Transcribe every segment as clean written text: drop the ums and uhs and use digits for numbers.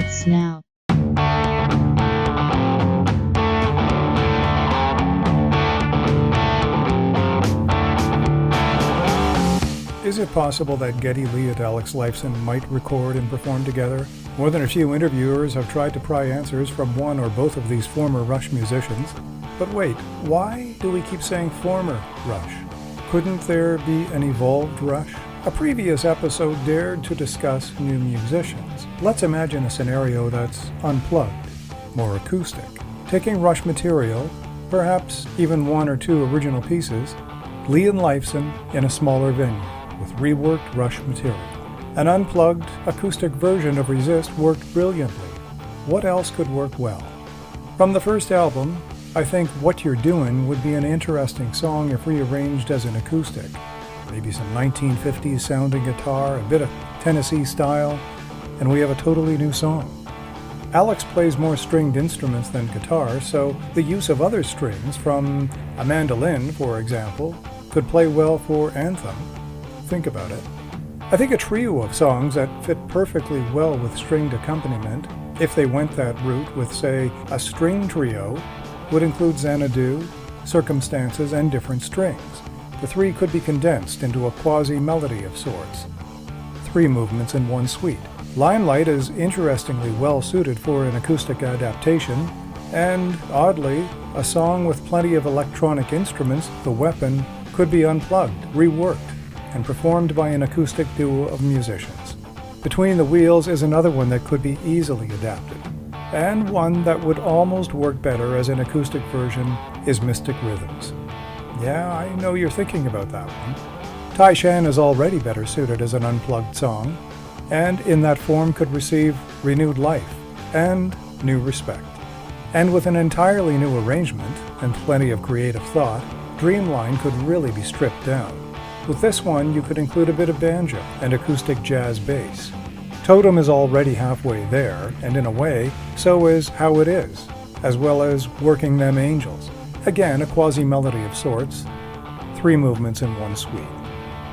starts now. Is it possible that Geddy Lee and Lee-Lifeson might record and perform together? More than a few interviewers have tried to pry answers from one or both of these former Rush musicians. But wait, why do we keep saying former Rush? Couldn't there be an evolved Rush? A previous episode dared to discuss new musicians. Let's imagine a scenario that's unplugged, more acoustic, taking Rush material, perhaps even one or two original pieces, Lee and Lifeson in a smaller venue with reworked Rush material. An unplugged acoustic version of Resist worked brilliantly. What else could work well? From the first album, I think What You're Doing would be an interesting song if rearranged as an acoustic. Maybe some 1950s sounding guitar, a bit of Tennessee style, and we have a totally new song. Alex plays more stringed instruments than guitar, so the use of other strings, from a mandolin, for example, could play well for Anthem. Think about it. I think a trio of songs that fit perfectly well with stringed accompaniment, if they went that route with, say, a string trio, would include Xanadu, Circumstances, and different strings. The three could be condensed into a quasi-melody of sorts. 3 movements in one suite. Limelight is interestingly well suited for an acoustic adaptation, and, oddly, a song with plenty of electronic instruments, The Weapon, could be unplugged, reworked, and performed by an acoustic duo of musicians. Between the Wheels is another one that could be easily adapted, and one that would almost work better as an acoustic version is Mystic Rhythms. Yeah, I know you're thinking about that one. Tai Shan is already better suited as an unplugged song, and in that form could receive renewed life and new respect. And with an entirely new arrangement and plenty of creative thought, Dreamline could really be stripped down. With this one, you could include a bit of banjo and acoustic jazz bass. Totem is already halfway there, and in a way, so is How It Is, as well as Working Them Angels. Again, a quasi-melody of sorts, 3 movements in one suite.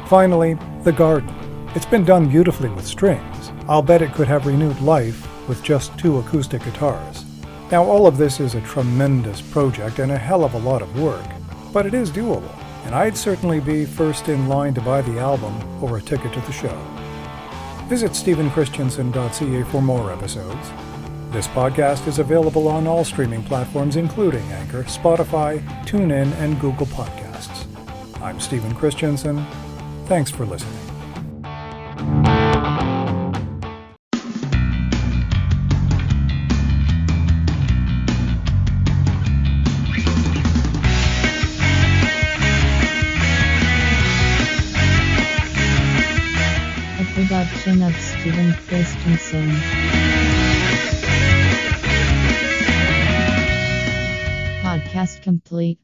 Finally, The Garden. It's been done beautifully with strings. I'll bet it could have renewed life with just 2 acoustic guitars. Now, all of this is a tremendous project and a hell of a lot of work, but it is doable, and I'd certainly be first in line to buy the album or a ticket to the show. Visit stephenchristiansen.ca for more episodes. This podcast is available on all streaming platforms including Anchor, Spotify, TuneIn, and Google Podcasts. I'm Stephen Christiansen. Thanks for listening. Production of Stephen Christensen. Podcast complete.